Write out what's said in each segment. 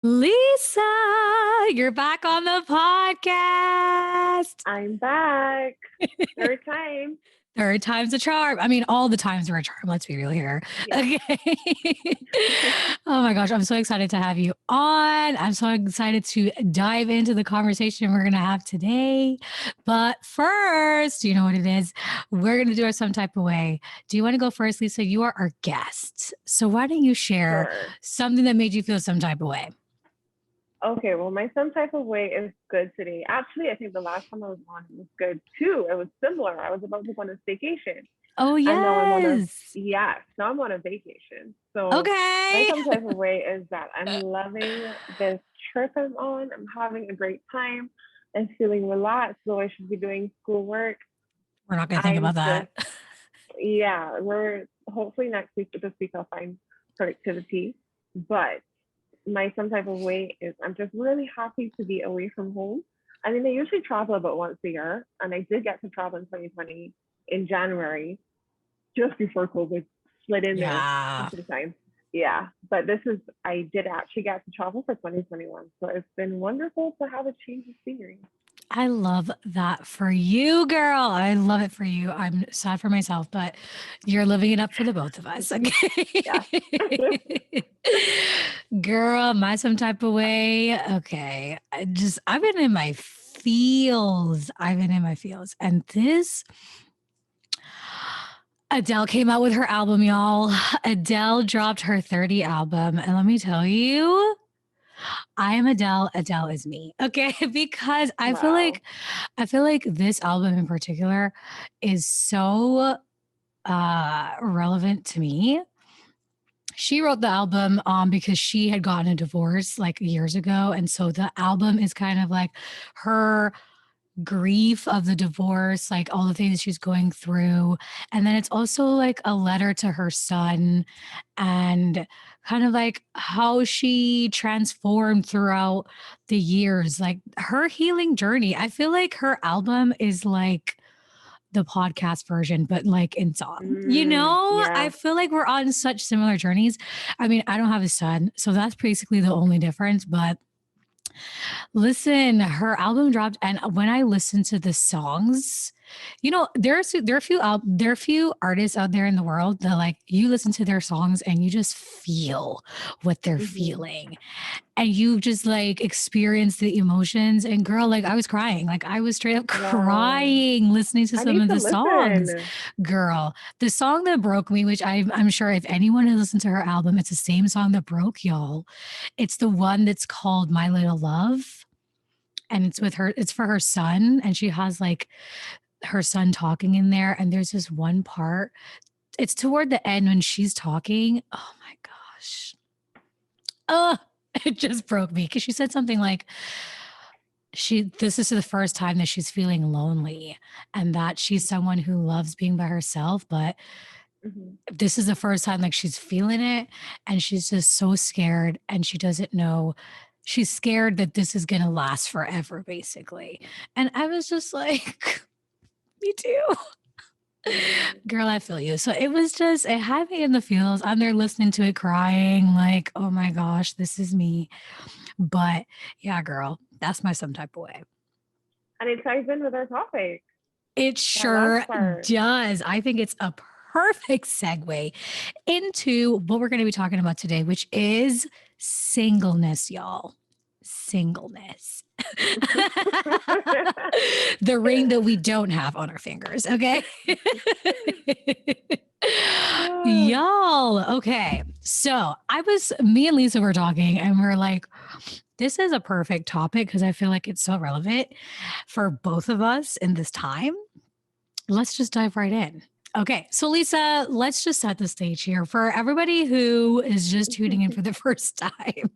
Lisa, you're back on the podcast. I'm back. Third time. Third time's a charm. I mean, all the times are a charm. Let's be real here. Yeah. Okay. Oh my gosh. I'm so excited to have you on. I'm so excited to dive into the conversation we're going to have today. But first, you know what it is? We're going to do it some type of way. Do you want to go first, Lisa? You are our guest. So why don't you share Sure. something that made you feel some type of way? Okay, well, my some type of way is good today. Actually, I think the last time I was on it was good too. It was similar. I was about to go on a vacation. Oh, And now I'm on a, yes. yes, now I'm on a vacation. So my Okay. some type of way is that I'm loving this trip I'm on. I'm having a great time. I'm feeling relaxed, though I should be doing schoolwork. We're not going to think I'm about just, that. yeah, we're hopefully next week, but this week I'll find productivity. But my some type of way is I'm just really happy to be away from home. I mean, I usually travel about once a year, and I did get to travel in 2020 in January, just before COVID slid in there Yeah. into the time. Yeah, but I did actually get to travel for 2021. So it's been wonderful to have a change of scenery. I love that for you, girl. I love it for you. I'm sad for myself, but you're living it up for the both of us. Yeah. Okay. Girl, my some type of way. Okay. I've been in my feels. I've been in my feels. And this Adele came out with her album, y'all. Adele dropped her 30 album. And let me tell you, I am Adele. Adele is me. Okay. Because Wow. I feel like this album in particular is so relevant to me. She wrote the album because she had gotten a divorce like years ago. And so the album is kind of like her grief of the divorce, like all the things she's going through. And then it's also like a letter to her son and kind of like how she transformed throughout the years, like her healing journey. I feel like her album is like the podcast version, but like in song. I Yeah. feel like we're on such similar journeys. I mean, I don't have a son, so that's basically the only difference, but listen, her album dropped, and when I listen to the songs, there are a few artists out there in the world that like you listen to their songs and you just feel what they're Hmm. feeling, and you just like experience the emotions. And girl, like I was crying, like I was straight up Wow. crying listening to I some need of to the songs. listen. Girl, the song that broke me, which I'm sure if anyone has listened to her album, it's the same song that broke y'all. It's the one that's called My Little Love, and it's for her son, and she has like her son talking in there, and there's this one part, it's toward the end when she's talking. Oh my gosh. Oh, it just broke me because she said something like this is the first time that she's feeling lonely, and that she's someone who loves being by herself, but Hmm. this is the first time like she's feeling it, and she's just so scared, and she doesn't know, she's scared that this is going to last forever basically. And I was just like, me too. Mm. Girl, I feel you. So it had me in the feels. I'm there listening to it crying like, oh my gosh, this is me. But yeah, girl, that's my some type of way. And it ties in with our topic, It that last sure part. does. I think it's a perfect segue into what we're going to be talking about today, which is singleness, y'all. Singleness. The ring that we don't have on our fingers. Okay. Y'all. Okay. So me and Lisa were talking, and we're like, this is a perfect topic because I feel like it's so relevant for both of us in this time. Let's just dive right in. Okay, so Lisa, let's just set the stage here for everybody who is just tuning in for the first time.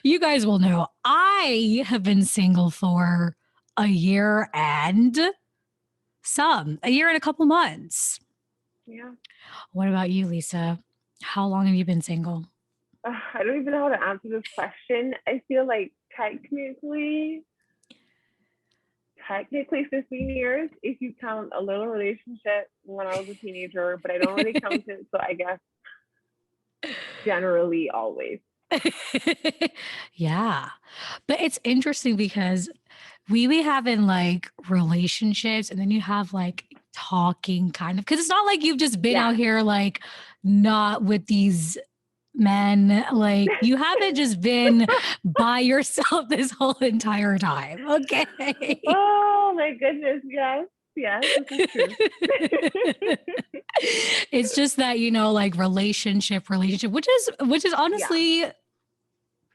You guys will know I have been single for a year and a year and a couple months. Yeah. What about you, Lisa? How long have you been single? I don't even know how to answer this question. I feel like technically 15 years if you count a little relationship when I was a teenager, but I don't really count it. So I guess generally always. Yeah. But it's interesting because we be having like relationships and then you have like talking kind of because it's not like you've just been out Yeah. here like not with these men. Like you haven't just been by yourself this whole entire time. Okay. Oh my goodness. Yes. Yes, this is true. It's just that, like relationship, which is Yeah, honestly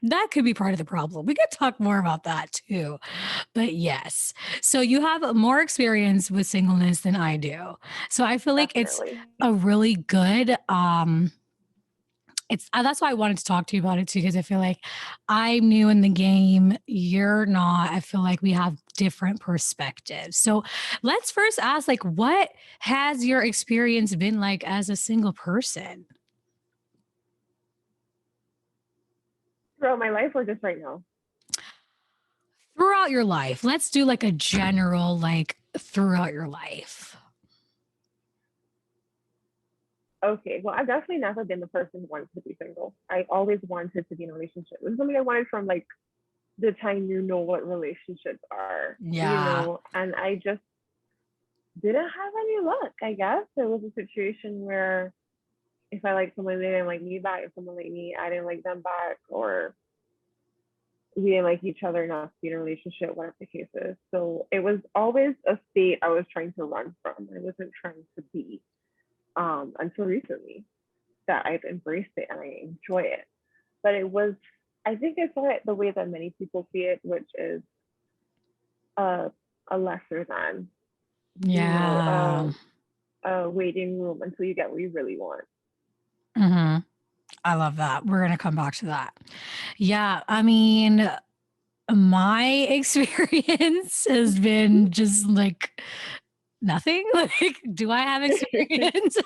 that could be part of the problem. We could talk more about that too. But yes. So you have more experience with singleness than I do. So I feel like it's definitely. a really good it's that's why I wanted to talk to you about it too because I feel like I'm new in the game, you're not. I feel like we have different perspectives. So let's first ask like what has your experience been like as a single person? Throughout my life or just right now? Throughout your life. Let's do like a general like throughout your life. Okay, well, I've definitely never been the person who wanted to be single. I always wanted to be in a relationship. It was something I wanted from like the time you know what relationships are, Yeah. and I just didn't have any luck, I guess. It was a situation where if I like someone, they didn't like me back. If someone liked me, I didn't like them back, or we didn't like each other enough to be in a relationship, whatever the case is. So it was always a state I was trying to run from. I wasn't trying to be until recently that I've embraced it and I enjoy it. But it was, I think I saw it the way that many people see it, which is a, a lesser than, you know, Yeah. a waiting room until you get what you really want. Mhm. I love that. We're gonna come back to that. Yeah, I mean, my experience has been just like nothing. Like, do I have experience?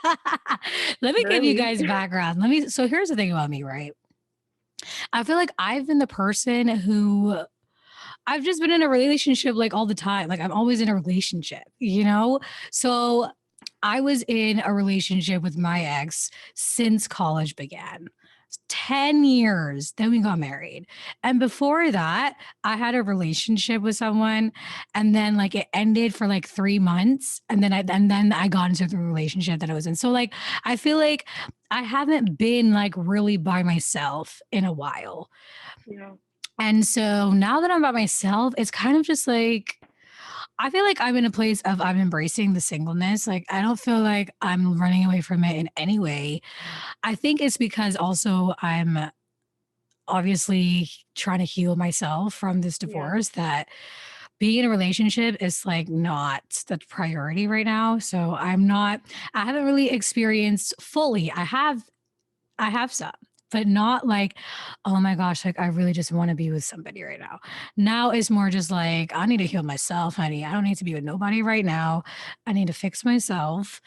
Let me give you Surely. guys background. So here's the thing about me, right? I feel like I've been the person who I've just been in a relationship like all the time. Like I'm always in a relationship, you know? So I was in a relationship with my ex since college began. 10 years. Then we got married. And before that, I had a relationship with someone and then like it ended for like 3 months and then I got into the relationship that I was in. So like I feel like I haven't been like really by myself in a while. Yeah. And so now that I'm by myself, it's kind of just like I feel like I'm in a place of I'm embracing the singleness. Like I don't feel like I'm running away from it in any way. I think it's because also I'm obviously trying to heal myself from this Yeah. divorce that being in a relationship is like not the priority right now. So I haven't really experienced fully. I have some, but not like, oh my gosh, like I really just want to be with somebody right now. Now it's more just like, I need to heal myself, honey. I don't need to be with nobody right now. I need to fix myself.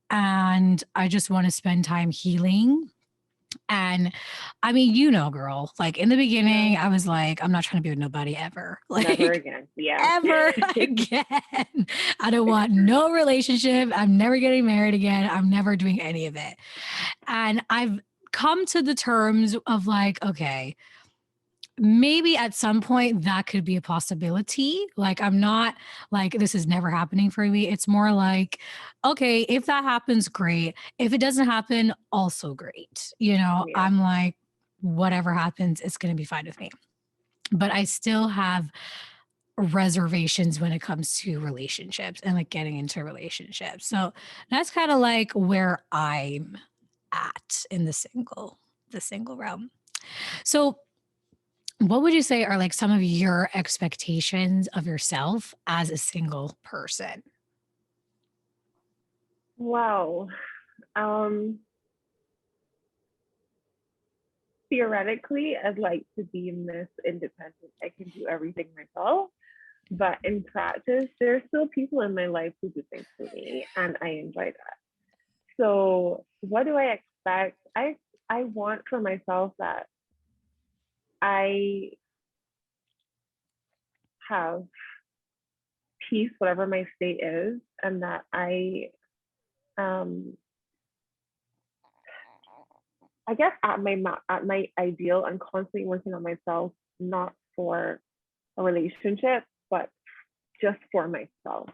And I just want to spend time healing. And I mean, girl, like in the Yeah. beginning, I was like, I'm not trying to be with nobody ever. Never Like, again. Yeah. ever again. I don't want no relationship. I'm never getting married again. I'm never doing any of it. And I've come to the terms of like, okay, maybe at some point that could be a possibility. Like, I'm not like, this is never happening for me. It's more like, okay, if that happens, great. If it doesn't happen, also great. Yeah. I'm like, whatever happens, it's going to be fine with me. But I still have reservations when it comes to relationships and like getting into relationships. So that's kind of like where I'm at in the single realm. So what would you say are like some of your expectations of yourself as a single person? Wow. Um, Theoretically, I'd like to be Miss Independent. I can do everything myself. But in practice, there are still people in my life who do things for me, and I enjoy that. So, what do I expect? I want for myself that I have peace, whatever my state is, and that I um, I guess at my ideal, I'm constantly working on myself, not for a relationship, but just for myself.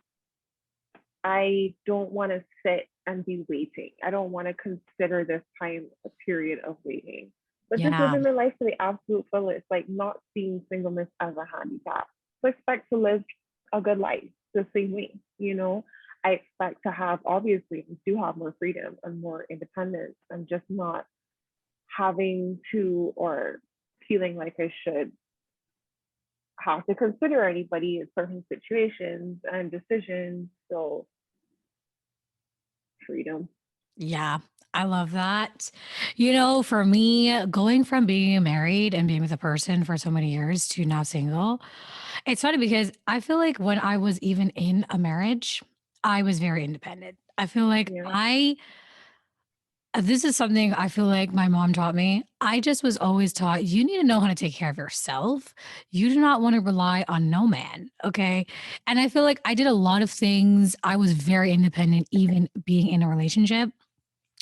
I don't want to sit and be waiting. I don't want to consider this time a period of waiting, but just Yeah. living my life to the absolute fullest, like not seeing singleness as a handicap. So I expect to live a good life the same way, you know. I expect to have, obviously, do have more freedom and more independence and just not having to or feeling like I should have to consider anybody in certain situations and decisions. So freedom. Yeah, I love that. You know, for me, going from being married and being with a person for so many years to now single, it's funny because I feel like when I was even in a marriage, I was very independent. I feel like Yeah. this is something I feel like my mom taught me. I just was always taught you need to know how to take care of yourself. You do not want to rely on no man. Okay. And I feel like I did a lot of things. I was very independent, even being in a relationship.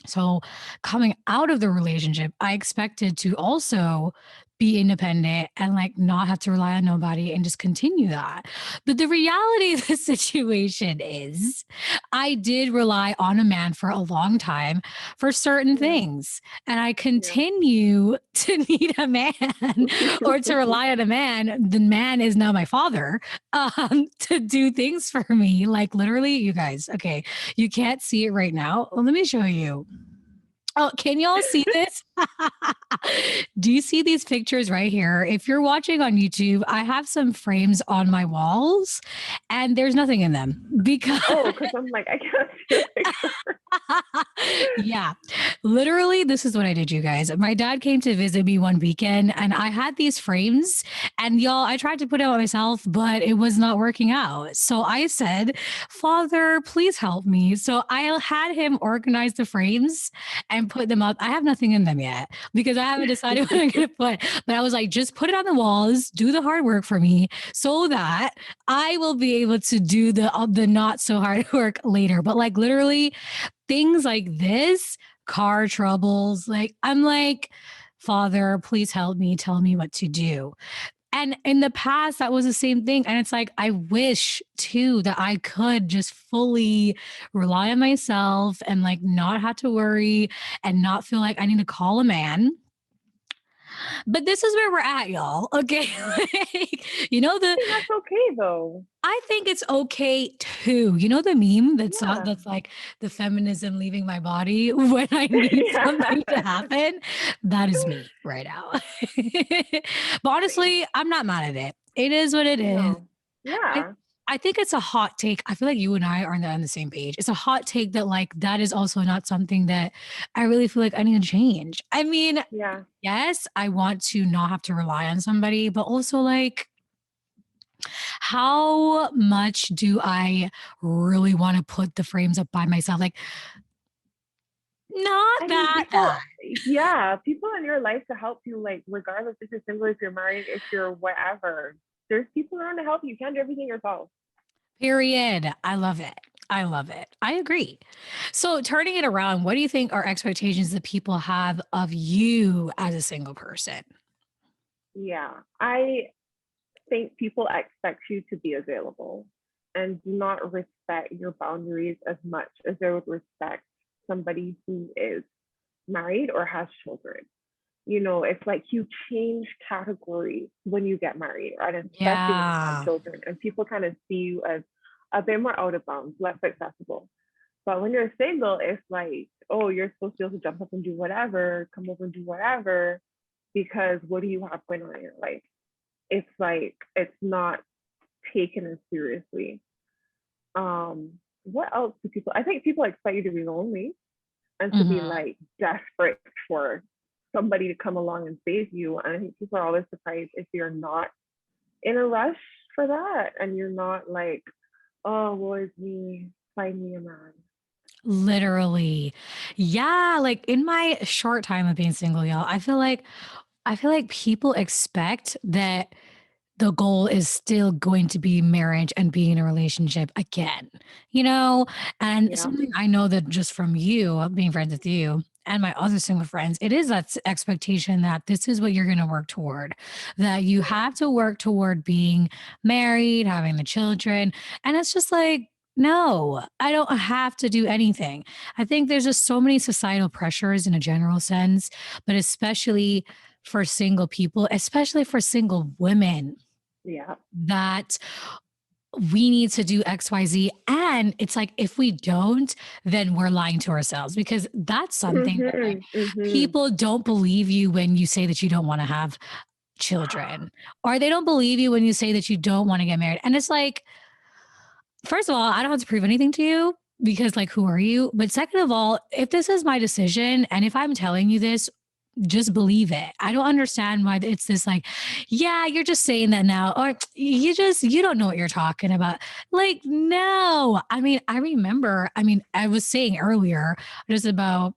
So coming out of the relationship, I expected to also be independent and like not have to rely on nobody and just continue that. But the reality of the situation is I did rely on a man for a long time for certain Yeah. things. And I Yeah. continue to need a man or to rely on a man. The man is now my father to do things for me. Like literally, you guys, okay, you can't see it right now. Well, let me show you. Oh, can y'all see this? Do you see these pictures right here? If you're watching on YouTube, I have some frames on my walls and there's nothing in them because Oh, because I'm like, I can't see a picture. yeah, literally, this is what I did, you guys. My dad came to visit me one weekend and I had these frames, and y'all, I tried to put it on myself, but it was not working out. So I said, Father, please help me. So I had him organize the frames and put them up. I have nothing in them yet because I haven't decided what I'm going to put, but I was like, just put it on the walls, do the hard work for me so that I will be able to do the not so hard work later. But like literally, things like this, car troubles, like I'm like, Father, please help me, tell me what to do. And in the past, that was the same thing. And it's like, I wish too that I could just fully rely on myself and like not have to worry and not feel like I need to call a man. But this is where we're at, y'all. Okay. Like, you know, I think that's okay though. I think it's okay too. You know the meme Yeah. that's like the feminism leaving my body when I need Yeah. something to happen? That is me right now. But Same. honestly, I'm not mad at it. It is what it is. No. I Yeah. I think it's a hot take. I feel like you and I are on the same page. It's a hot take that like that is also not something that I really feel like I need to change. I mean, Yeah. yes, I want to not have to rely on somebody, but also like how much do I really want to put the frames up by myself? Like, not I mean, that. yeah, people in your life to help you, like, regardless if you're single, if you're married, if you're whatever, there's people around to help you. You can't do everything yourself. Period. I love it. I love it. I agree. So, turning it around, what do you think are expectations that people have of you as a single person? Yeah. I think people expect you to be available and do not respect your boundaries as much as they would respect somebody who is married or has children. You know, it's like you change categories when you get married, right? And especially when you have Yeah. children, and people kind of see you as a bit more out of bounds, less accessible. But when you're single, it's like, oh, you're supposed to be able to jump up and do whatever, come over and do whatever, because what do you have going on in your life? It's like it's not taken as seriously. What else do people? I think people expect you to be lonely and to be Mhm. like desperate for somebody to come along and save you. And I think people are always surprised if you're not in a rush for that and you're not like, oh, woe is me, find me a man. Literally. Yeah, like in my short time of being single, y'all, I feel like people expect that the goal is still going to be marriage and being in a relationship again, you know? And Yeah. something I know that just from you, being friends with you, and my other single friends, it is that expectation that this is what you're going to work toward, that you Yeah. have to work toward being married, having the children. And it's just like, no, I don't have to do anything. I think there's just so many societal pressures in a general sense, but especially for single people, especially for single women, Yeah. that we need to do XYZ. And it's like, if we don't, then we're lying to ourselves, because that's something that, like, Mhm. Mhm. people don't believe you when you say that you don't want to have children, or they don't believe you when you say that you don't want to get married. And it's like, first of all, I don't have to prove anything to you, because, like, who are you? But second of all, if this is my decision and if I'm telling you this, just believe it. I don't understand why it's this, like, yeah, you're just saying that now, or you don't know what you're talking about. Like, no. I mean, I remember, I mean, I was saying earlier just about,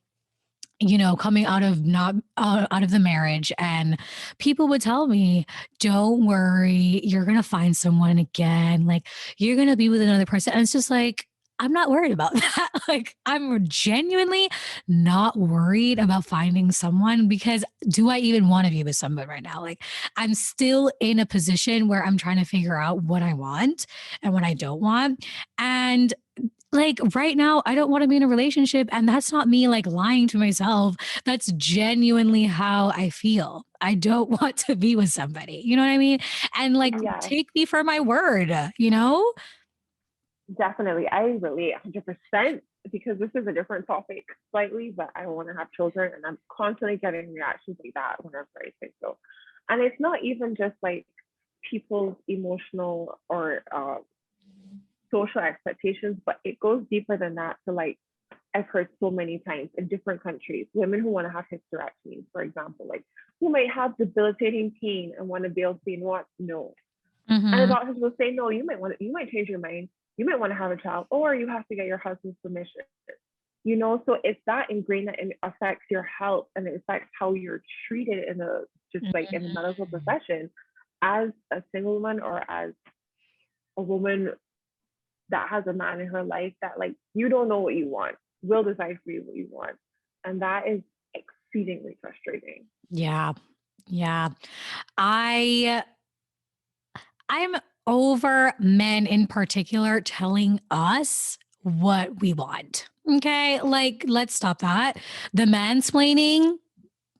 coming out of not out of the marriage, and people would tell me, don't worry, you're going to find someone again, like, you're going to be with another person. And it's just like, I'm not worried about that. Like, I'm genuinely not worried about finding someone, because do I even want to be with someone right now? Like, I'm still in a position where I'm trying to figure out what I want and what I don't want. And, like, right now, I don't want to be in a relationship. And that's not me, like, lying to myself. That's genuinely how I feel. I don't want to be with somebody. You know what I mean? And, like, Yeah. take me for my word, you know? Definitely. I relate 100% because this is a different topic slightly, but I want to have children and I'm constantly getting reactions like that whenever I say so. And it's not even just like people's emotional or social expectations, but it goes deeper than that. So, like, I've heard so many times in different countries, women who want to have hysterectomies, for example, like, who might have debilitating pain and want to be able to say, what? No. And the Hmm. doctors will say, no, you might change your mind. You might want to have a child, or you have to get your husband's permission. So it's that ingrained that it affects your health and it affects how you're treated in the just like in the medical profession as a single woman or as a woman that has a man in her life that like you don't know what you want, will decide for you what you want. And that is exceedingly frustrating. Yeah. Yeah. I I'm over men in particular telling us what we want. Okay? Like, let's stop that. The mansplaining,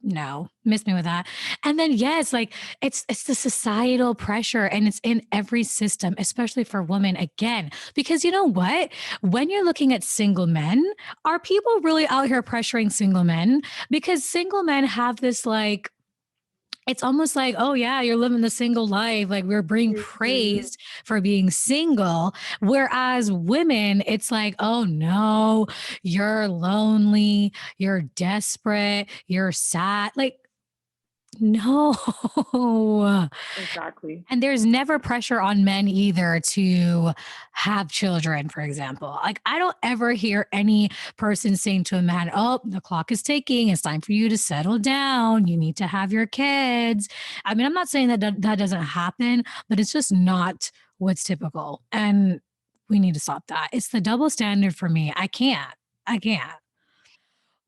no, miss me with that. And then yes, like, it's the societal pressure, and it's in every system, especially for women, again, because you know what? When you're looking at single men, are people really out here pressuring single men? Because single men have this, like, it's almost like, oh yeah, you're living the single life. Like, we're being Mm-hmm. praised for being single. Whereas women, it's like, oh no, you're lonely, you're desperate, you're sad. Like, no. Exactly. And there's never pressure on men either to have children, for example. Like, I don't ever hear any person saying to a man, oh, the clock is ticking. It's time for you to settle down. You need to have your kids. I mean, I'm not saying that doesn't happen, but it's just not what's typical. And we need to stop that. It's the double standard for me. I can't. I can't.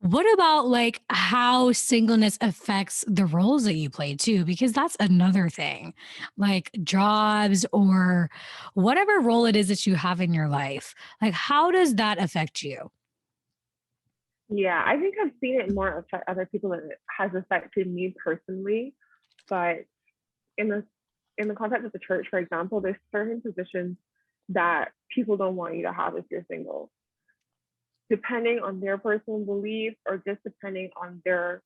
What about, like, how singleness affects the roles that you play too? Because that's another thing, like jobs or whatever role it is that you have in your life. Like, how does that affect you? Yeah, I think I've seen it more affect other people than it has affected me personally. But in the in the context of the church, for example, there's certain positions that people don't want you to have if you're single, depending on their personal beliefs or just depending on their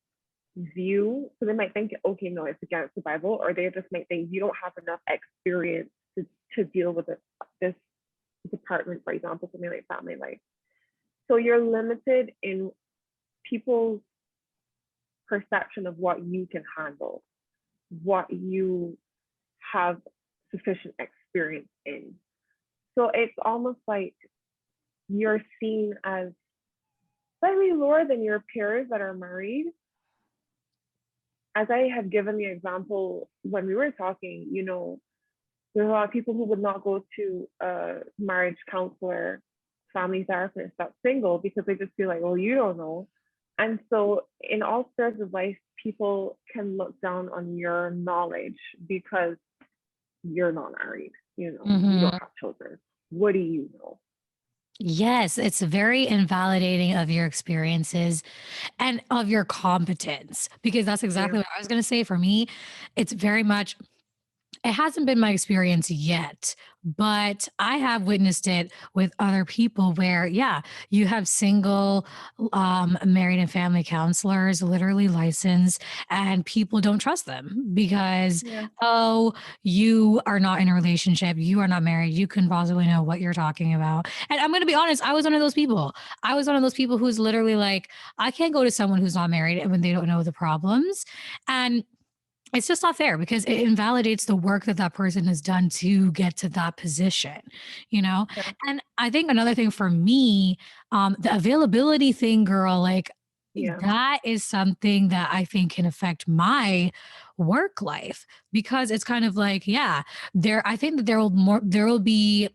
view. So they might think, okay, no, it's against the Bible, or they just might think you don't have enough experience to deal with this department, for example, something like family life. So you're limited in people's perception of what you can handle, what you have sufficient experience in. So it's almost like you're seen as slightly lower than your peers that are married. As I have given the example when we were talking, there's a lot of people who would not go to a marriage counselor, family therapist that's single because they just feel like, well, you don't know. And so, in all spheres of life, people can look down on your knowledge because you're not married. You don't Mhm. have children. What do you know? Yes, it's very invalidating of your experiences and of your competence, because that's Yeah, exactly what I was gonna say. For me, it's very much, it hasn't been my experience yet, but I have witnessed it with other people where, yeah, you have single, married and family counselors, literally licensed, and people don't trust them because, yeah, oh, you are not in a relationship, you are not married, you couldn't possibly know what you're talking about. And I'm going to be honest, I was one of those people. I was one of those people who's literally like, I can't go to someone who's not married when they don't know the problems. And it's just not fair because it invalidates the work that that person has done to get to that position, you know? yeah, And I think another thing for me, the availability thing, girl, like yeah, that is something that I think can affect my work life because it's kind of like, yeah, I think that there will be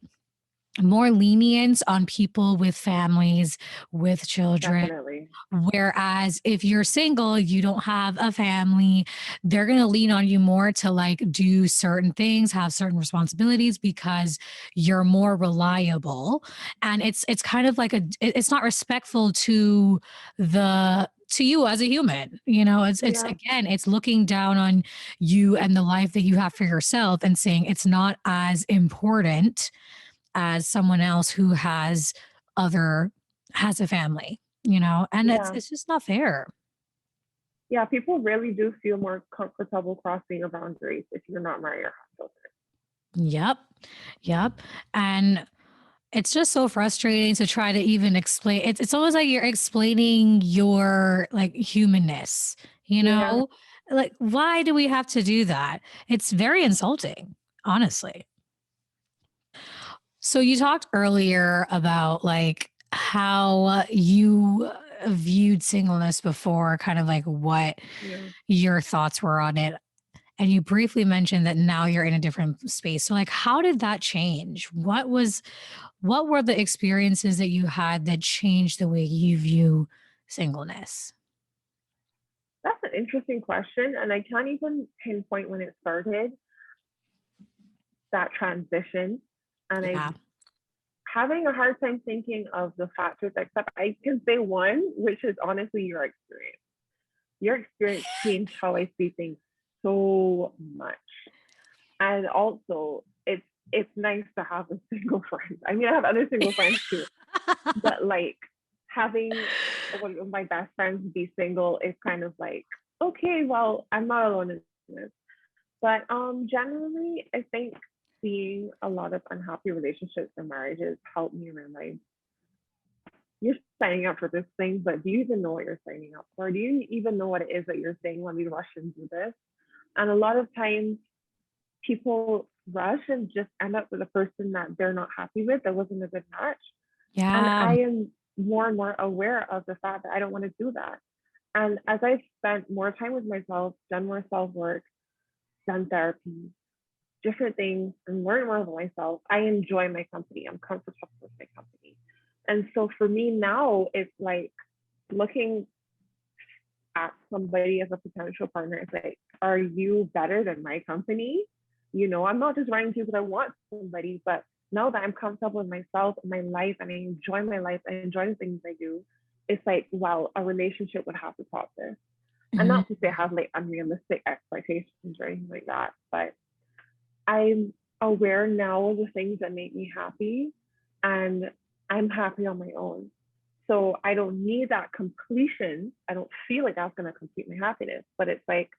more lenience on people with families, with children. definitely. Whereas if you're single, you don't have a family, they're going to lean on you more to like do certain things, have certain responsibilities because you're more reliable. And it's kind of like it's not respectful to you as a human. It's Yeah, again, it's looking down on you and the life that you have for yourself and saying it's not as important as someone else who other has a family, and it's yeah, it's just not fair. yeah. People really do feel more comfortable crossing your boundaries if you're not married or have children. Yep. Yep. And it's just so frustrating to try to even explain. It's almost like you're explaining your like humanness, you Yeah, know? Like why do we have to do that? It's very insulting, honestly. So you talked earlier about like how you viewed singleness before, kind of like what yeah. your thoughts were on it. And you briefly mentioned that now you're in a different space. So like how did that change? What were the experiences that you had that changed the way you view singleness? That's an interesting question, and I can't even pinpoint when it started, that transition. And I Yeah. having a hard time thinking of the factors, except I can say one, which is honestly your experience. Your experience changed how I see things so much. And also, it's nice to have a single friend. I mean, I have other single friends too, but like having one of my best friends be single is kind of like, okay, well, I'm not alone in this. But generally, I think seeing a lot of unhappy relationships and marriages helped me realize you're signing up for this thing, but do you even know what you're signing up for? Do you even know what it is that you're saying? Let me rush and do this. And a lot of times people rush and just end up with a person that they're not happy with, that wasn't a good match. And Yeah. I am more and more aware of the fact that I don't want to do that. And as I've spent more time with myself, done more self work, done therapy, different things, and learn more about myself, I enjoy my company. I'm comfortable with my company. And so for me now, it's like looking at somebody as a potential partner. It's like, are you better than my company? I'm not just running to you because I want somebody, but now that I'm comfortable with myself and my life and I enjoy my life, I enjoy the things I do, it's like, wow, a relationship would have to top this. And Mhm. not to say I have like unrealistic expectations or anything like that, but I'm aware now of the things that make me happy, and I'm happy on my own. So I don't need that completion. I don't feel like that's going to complete my happiness, but it's like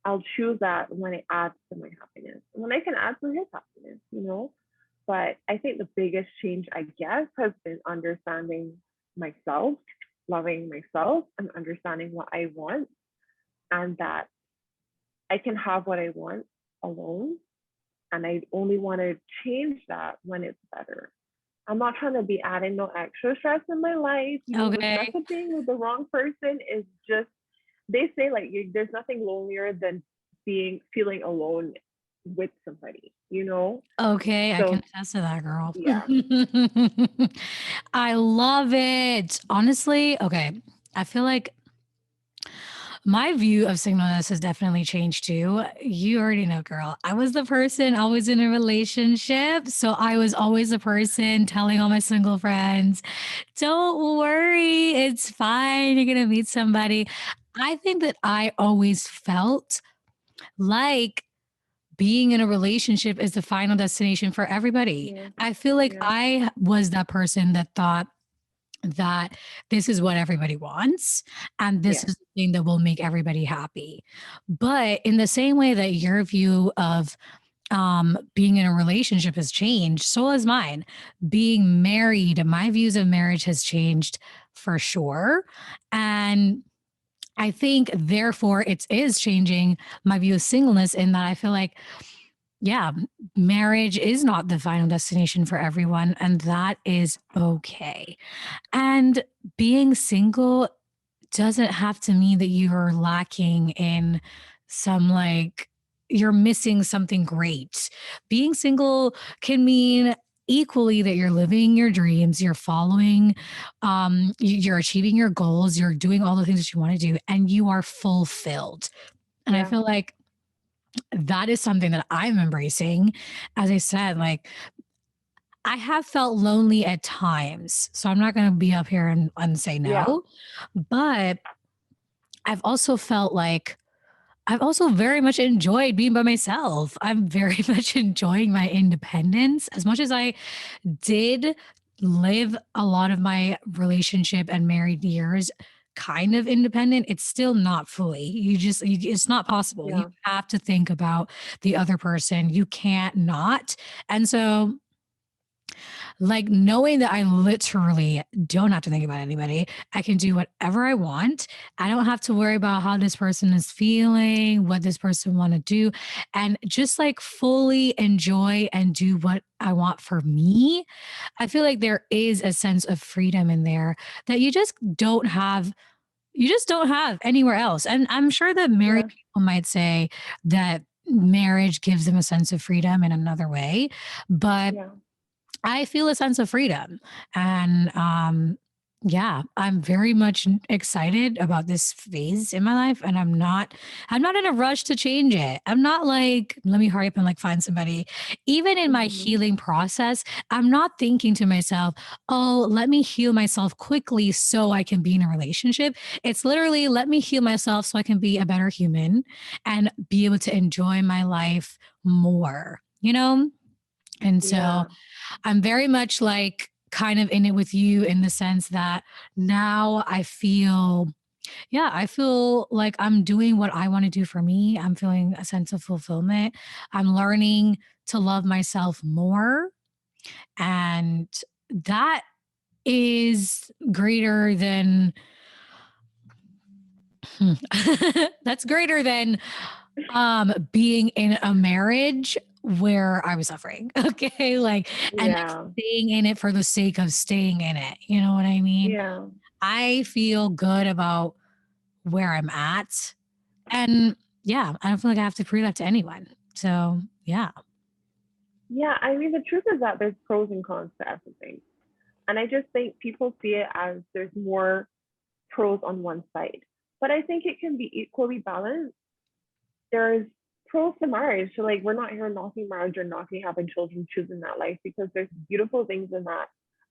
I'll choose that when it adds to my happiness, when I can add to his happiness. But I think the biggest change, I guess, has been understanding myself, loving myself, and understanding what I want, and that I can have what I want alone, and I only want to change that when it's better. I'm not trying to be adding no extra stress in my life. The stress Okay. of being with the wrong person is just, they say like there's nothing lonelier than feeling alone with somebody. Okay, I can So attest to that, girl. yeah, I love it. Honestly, okay. I feel like My view of singleness has definitely changed too. You already know, girl. I was the person always in a relationship. So I was always the person telling all my single friends, don't worry, it's fine. You're going to meet somebody. I think that I always felt like being in a relationship is the final destination for everybody. Yeah. I feel like Yeah. I was that person that thought that this is what everybody wants and this Yeah. is the thing that will make everybody happy. But in the same way that your view of being in a relationship has changed, so has mine. Being married, my views of marriage has changed for sure. And I think therefore it is changing my view of singleness in that I feel like, yeah, marriage is not the final destination for everyone, and that is okay. And being single doesn't have to mean that you're lacking in some like you're missing something great. Being single can mean equally that you're living your dreams, you're following, you're achieving your goals, you're doing all the things that you want to do, and you are fulfilled. And I Yeah. feel like that is something that I'm embracing. As I said, like I have felt lonely at times. So I'm not going to be up here and say Yeah. no. But I've also felt like I've also very much enjoyed being by myself. I'm very much enjoying my independence as much as I did live a lot of my relationship and married years kind of independent. It's still not fully. It's not possible. You Yeah. have to think about the other person. You can't not. And so like knowing that I literally don't have to think about anybody. I can do whatever I want. I don't have to worry about how this person is feeling, what this person want to do, and just like fully enjoy and do what I want for me. I feel like there is a sense of freedom in there that you just don't have anywhere else. And I'm sure that married Yeah. people might say that marriage gives them a sense of freedom in another way, but Yeah. I feel a sense of freedom. And yeah, I'm very much excited about this phase in my life. And I'm not in a rush to change it. I'm not like, let me hurry up and like find somebody. Even in my Hmm. healing process, I'm not thinking to myself, oh, let me heal myself quickly so I can be in a relationship. It's literally, let me heal myself so I can be a better human and be able to enjoy my life more, you know? And so Yeah. I'm very much like kind of in it with you in the sense that now I feel, yeah, I feel like I'm doing what I want to do for me. I'm feeling a sense of fulfillment. I'm learning to love myself more. And that is greater than, that's greater than being in a marriage where I was suffering. Okay. Like, and like Yeah. staying in it for the sake of staying in it. You know what I mean? Yeah. I feel good about where I'm at. And yeah, I don't feel like I have to prove that to anyone. So yeah. Yeah. I mean, the truth is that there's pros and cons to everything. And I just think people see it as there's more pros on one side. But I think it can be equally balanced. There's pros to marriage. So like we're not here knocking marriage or knocking having children, choosing that life because there's beautiful things in that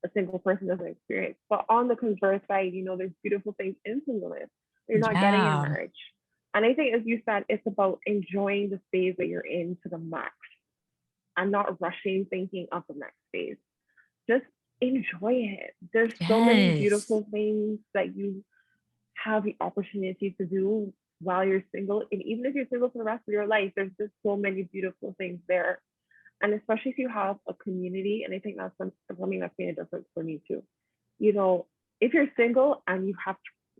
a single person doesn't experience. But on the converse side, there's beautiful things in singleness that you're not getting in Yeah. marriage. And I think as you said, it's about enjoying the phase that you're in to the max and not rushing thinking of the next phase. Just enjoy it. There's so many Yes. beautiful things that you have the opportunity to do while you're single. And even if you're single for the rest of your life, there's just so many beautiful things there. And especially if you have a community, and I think that's something that's made a difference for me too. You know, if you're single and you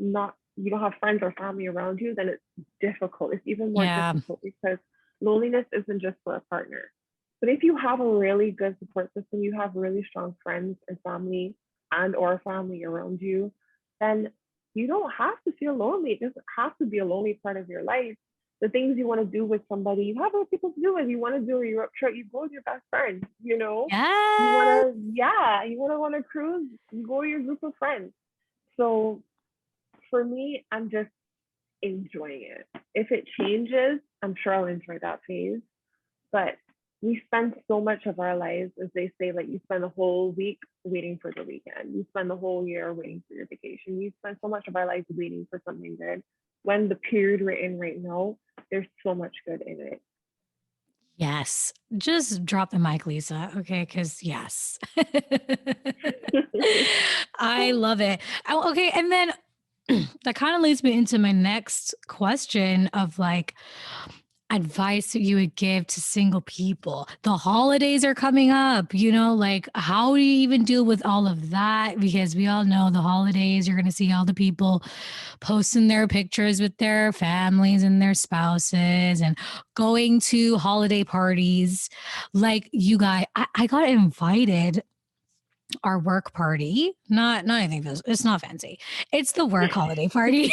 don't have friends or family around you, then it's difficult. It's even more Yeah. difficult because loneliness isn't just for a partner. But if you have a really good support system, you have really strong friends and family or family around you, then you don't have to feel lonely. It doesn't have to be a lonely part of your life. The things you want to do with somebody, you have other people to do with. You want to do a Europe trip, you go with your best friend, you know? You Yes. wanna, yeah, you wanna cruise, you go with your group of friends. So for me, I'm just enjoying it. If it changes, I'm sure I'll enjoy that phase. But we spend so much of our lives, as they say, like you spend the whole week waiting for the weekend. You spend the whole year waiting for your vacation. We spend so much of our lives waiting for something good. When the period we're in right now, there's so much good in it. Yes. Just drop the mic, Lisa. Okay. Cause yes. I love it. Oh, okay. And then that kind of leads me into my next question of like advice that you would give to single people. The holidays are coming up, like how do you even deal with all of that? Because we all know the holidays, you're going to see all the people posting their pictures with their families and their spouses and going to holiday parties. Like you guys, I got invited our work party. Not anything. It's not fancy. It's the work holiday party.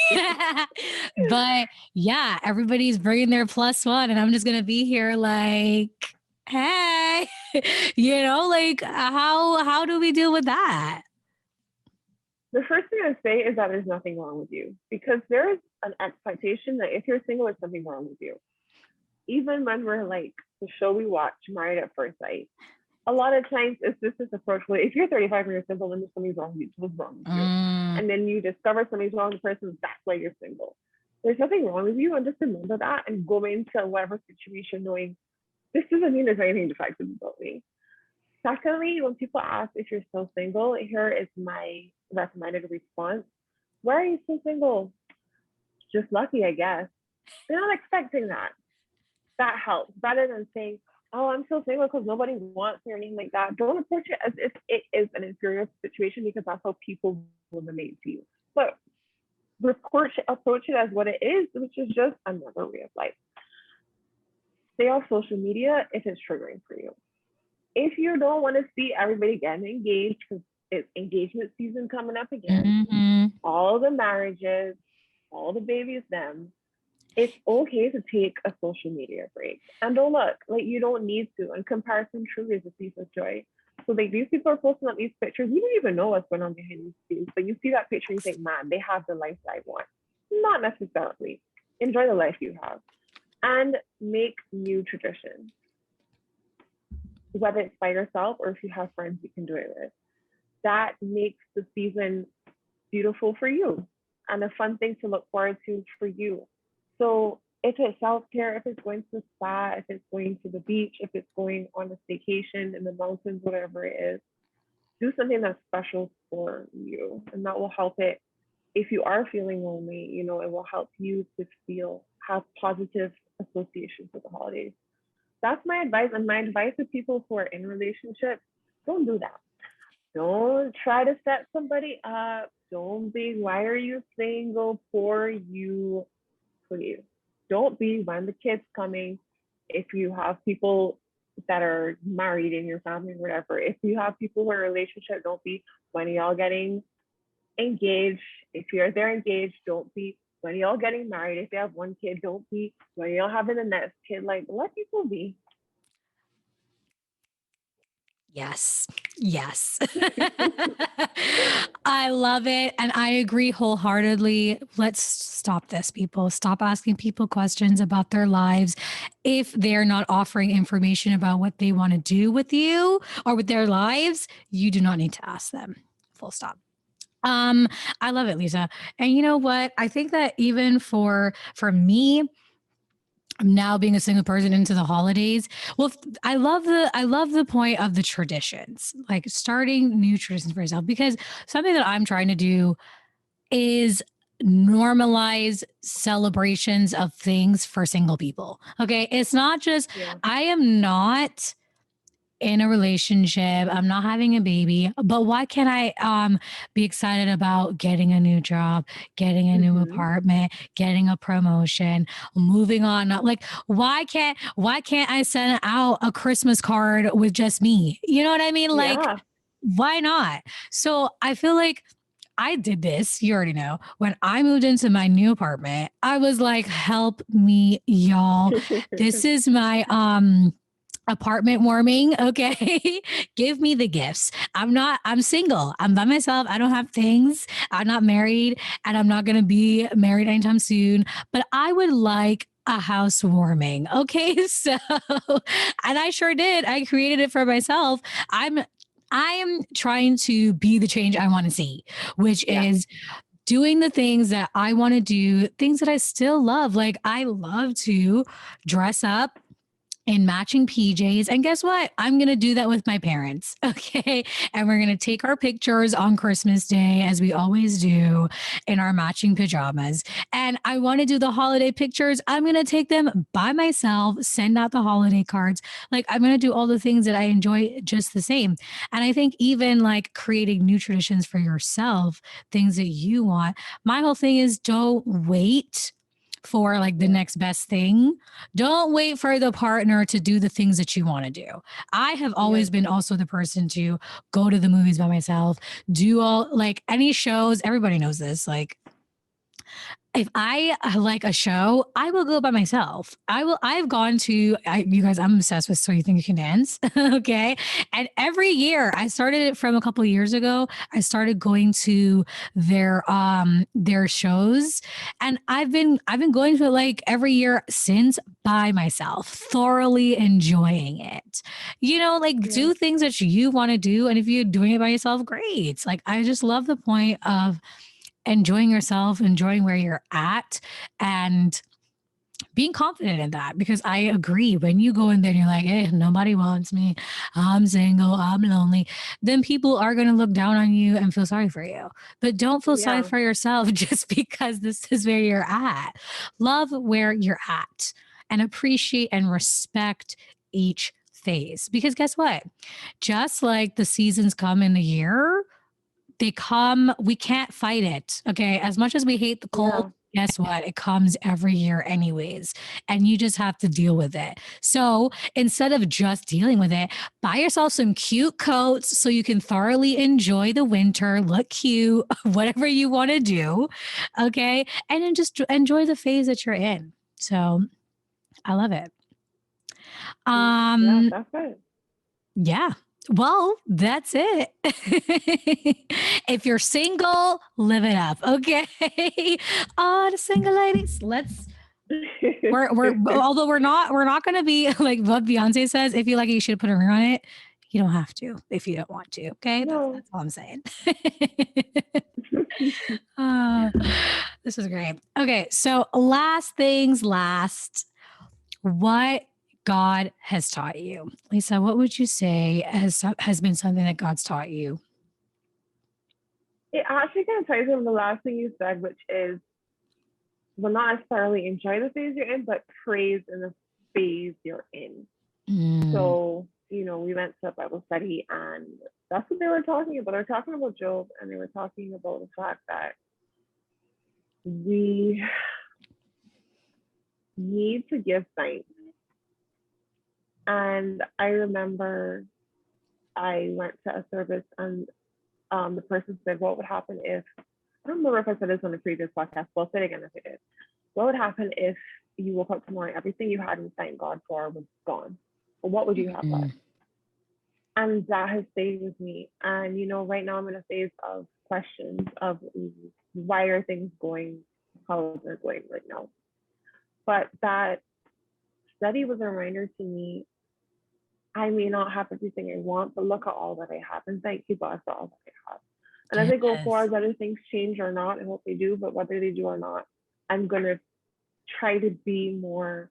But yeah, everybody's bringing their plus one, and I'm just gonna be here like, hey, like how do we deal with that? The first thing I say is that there's nothing wrong with you, because there is an expectation that if you're single, there's something wrong with you. Even when we're like the show we watch, Married at First Sight, a lot of times it's just this approach where if you're 35 and you're single, then there's something wrong with you. What's wrong with you? And then you discover something's wrong with the person, that's why you're single. There's nothing wrong with you, and just remember that and go into whatever situation knowing this doesn't mean there's anything defective about me. Secondly, when people ask if you're still single, here is my recommended response. Why are you still single? Just lucky, I guess. They're not expecting that. That helps better than saying, oh, I'm still single because nobody wants me or anything like that. Don't approach it as if it is an inferior situation, because that's how people will relate to you. But approach it as what it is, which is just another way of life. Stay off social media if it's triggering for you. If you don't want to see everybody getting engaged, because it's engagement season coming up again, all the marriages, all the babies, them, it's okay to take a social media break. And don't look, like you don't need to. And comparison truly is a thief of joy. So like these people are posting up these pictures. You don't even know what's going on behind these scenes, but you see that picture and you think, man, they have the life that I want. Not necessarily. Enjoy the life you have. And make new traditions. Whether it's by yourself or if you have friends you can do it with. That makes the season beautiful for you and a fun thing to look forward to for you. So if it's self-care, if it's going to the spa, if it's going to the beach, if it's going on a staycation in the mountains, whatever it is, do something that's special for you. And that will help it. If you are feeling lonely, it will help you to have positive associations with the holidays. That's my advice. And my advice to people who are in relationships, don't do that. Don't try to set somebody up. Don't be, why are you single? For you, please. Don't be when the kid's coming. If you have people that are married in your family or whatever, if you have people who are in a relationship, don't be when y'all getting engaged. If they're engaged, don't be when y'all getting married. If they have one kid, don't be when y'all having the next kid. Like, let people be. Yes. Yes. I love it. And I agree wholeheartedly. Let's stop this, people. Stop asking people questions about their lives. If they're not offering information about what they want to do with you or with their lives, you do not need to ask them. Full stop. I love it, Lisa. And you know what? I think that even for me, now being a single person into the holidays, well, I love the point of the traditions, like starting new traditions for yourself, because something that I'm trying to do is normalize celebrations of things for single people. Okay, it's not just, Yeah. I am not in a relationship, I'm not having a baby, but why can't I be excited about getting a new job, getting a new apartment, getting a promotion, moving on? Like why can't I send out a Christmas card with just me? You know what I mean? Like, Yeah. why not? So I feel like I did this, you already know. When I moved into my new apartment, I was like, help me, y'all. This is my apartment warming. Okay. Give me the gifts. I'm single. I'm by myself. I don't have things. I'm not married and I'm not going to be married anytime soon, but I would like a housewarming. Okay. So, and I sure did. I created it for myself. I'm, I am trying to be the change I want to see, which Yeah. is doing the things that I want to do, things that I still love. Like I love to dress up in matching PJs. And guess what? I'm going to do that with my parents. Okay. And we're going to take our pictures on Christmas Day, as we always do, in our matching pajamas. And I want to do the holiday pictures. I'm going to take them by myself, send out the holiday cards. Like, I'm going to do all the things that I enjoy just the same. And I think even like creating new traditions for yourself, things that you want. My whole thing is don't wait for like the Yeah. next best thing. Don't wait for the partner to do the things that you want to do. I have Yeah. always been also the person to go to the movies by myself, do all like any shows. Everybody knows this. Like if I like a show, I will go by myself. I've gone to, you guys, I'm obsessed with So You Think You Can Dance. Okay. And every year, I started it from a couple of years ago. I started going to their shows. And I've been going to it like every year since by myself, thoroughly enjoying it. Like Yeah. do things that you want to do. And if you're doing it by yourself, great. Like I just love the point of enjoying yourself, enjoying where you're at, and being confident in that. Because I agree, when you go in there and you're like, hey, nobody wants me, I'm single, I'm lonely, then people are going to look down on you and feel sorry for you. But don't feel sorry Yeah. for yourself just because this is where you're at. Love where you're at and appreciate and respect each phase. Because guess what? Just like the seasons come in the year, they come, we can't fight it. Okay. As much as we hate the cold, Yeah. guess what? It comes every year, anyways. And you just have to deal with it. So instead of just dealing with it, buy yourself some cute coats so you can thoroughly enjoy the winter, look cute, whatever you want to do. Okay. And then just enjoy the phase that you're in. So I love it. Yeah. Um, That's it. Yeah. Well, that's it. If you're single, live it up. Okay. Oh, the single ladies. We're although we're not gonna be like what Beyonce says, if you like it, you should put a ring on it. You don't have to if you don't want to. Okay. That's No. that's all I'm saying. uh, this is great. Okay, so last things last. What God has taught you. Lisa, what would you say has been something that God's taught you? It actually kind of ties in the last thing you said, which is, well, not necessarily enjoy the phase you're in, but praise in the phase you're in. Mm, So, we went to a Bible study and that's what they were talking about. They were talking about Job and they were talking about the fact that we need to give thanks. And I remember I went to a service and the person said, what would happen if, I don't remember if I said this on the previous podcast, but I'll say it again if it is. What would happen if you woke up tomorrow, everything you had and thank God for was gone? Or what would you have left? mm, And that has stayed with me. And right now I'm in a phase of questions of why are things going how they're going right now. But that study was a reminder to me, I may not have everything I want, but look at all that I have. And thank you, God, for all that I have. And as I go yes. forward, whether things change or not, I hope they do, but whether they do or not, I'm going to try to be more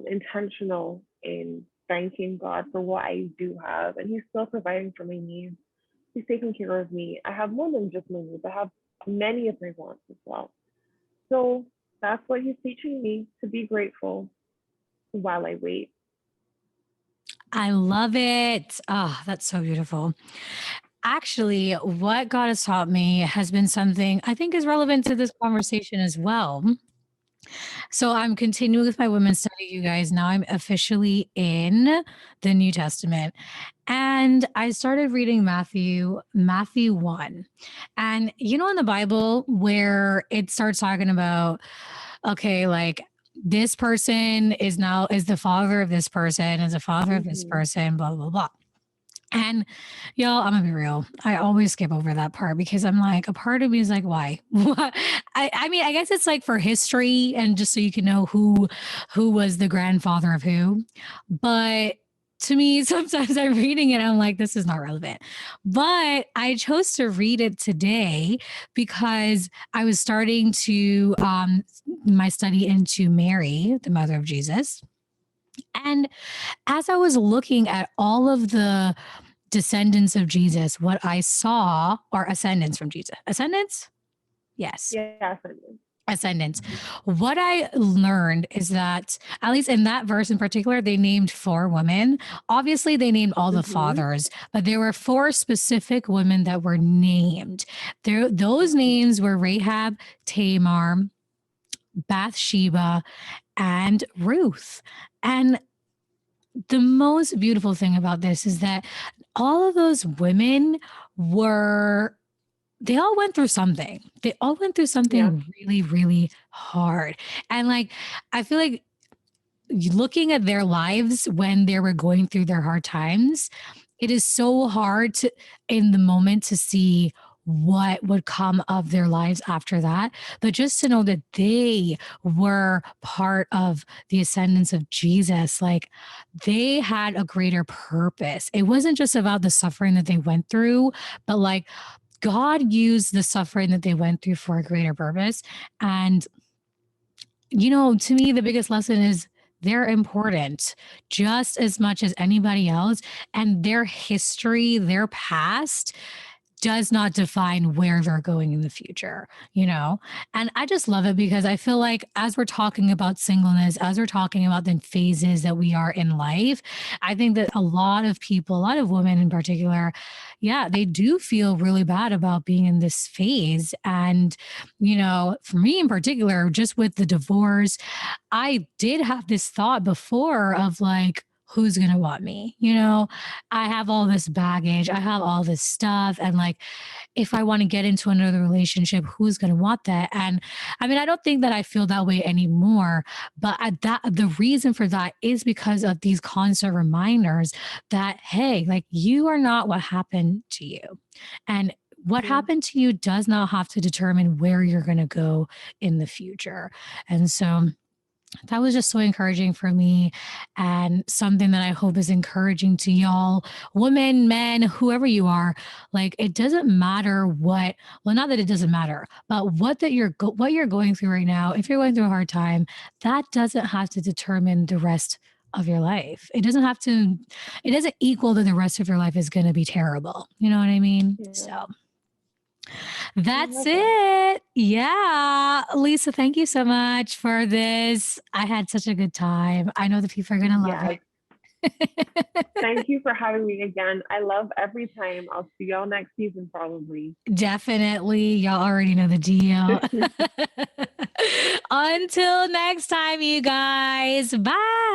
intentional in thanking God for what I do have. And He's still providing for my needs. He's taking care of me. I have more than just my needs, I have many of my wants as well. So that's what He's teaching me, to be grateful while I wait. I love it. Oh, that's so beautiful. Actually, what God has taught me has been something I think is relevant to this conversation as well. So I'm continuing with my women's study, you guys. Now I'm officially in the New Testament. And I started reading Matthew 1. And in the Bible where it starts talking about, okay, like this person is the father of this person, is the father of this Mhm. person, blah, blah, blah. And y'all, I'm gonna be real. I always skip over that part because I'm like, a part of me is like, why? I mean, I guess it's like for history and just so you can know who was the grandfather of who. But to me, sometimes I'm reading it, I'm like, this is not relevant. But I chose to read it today because I was starting to my study into Mary, the mother of Jesus. And as I was looking at all of the descendants of Jesus, what I saw are ascendants from Jesus. Ascendants? Yes. Yeah, certainly. Ascendants. What I learned is that, at least in that verse in particular, they named four women. Obviously, they named all the Mhm. fathers, but there were four specific women that were named. Those Mhm. names were Rahab, Tamar, Bathsheba, and Ruth. And the most beautiful thing about this is that all of those women were they all went through something. They all went through Yeah. something really, really hard. And like, I feel like looking at their lives when they were going through their hard times, it is so hard to, in the moment, to see what would come of their lives after that. But just to know that they were part of the ascendance of Jesus, like they had a greater purpose. It wasn't just about the suffering that they went through, but like God used the suffering that they went through for a greater purpose. And, to me, the biggest lesson is they're important just as much as anybody else. And their history, their past, does not define where they're going in the future, you know? And I just love it because I feel like as we're talking about singleness, as we're talking about the phases that we are in life, I think that a lot of people, a lot of women in particular, yeah, they do feel really bad about being in this phase. And, for me in particular, just with the divorce, I did have this thought before of like, who's going to want me? I have all this baggage, I have all this stuff. And like, if I want to get into another relationship, who's going to want that? And I mean, I don't think that I feel that way anymore. But the reason for that is because of these constant reminders that, hey, like you are not what happened to you. And what Yeah. happened to you does not have to determine where you're going to go in the future. And so that was just so encouraging for me and something that I hope is encouraging to y'all, women, men, whoever you are. Like it doesn't matter well, not that it doesn't matter, but what you're going through right now, if you're going through a hard time, that doesn't have to determine the rest of your life. It doesn't equal that the rest of your life is going to be terrible. You know what I mean? Yeah. So I that's love that. it. Yeah. Lisa, thank you so much for this. I had such a good time. I know the people are going to love Yes. it. Thank you for having me again. I love every time. I'll see y'all next season probably. Definitely. Y'all already know the deal. Until next time, you guys. Bye.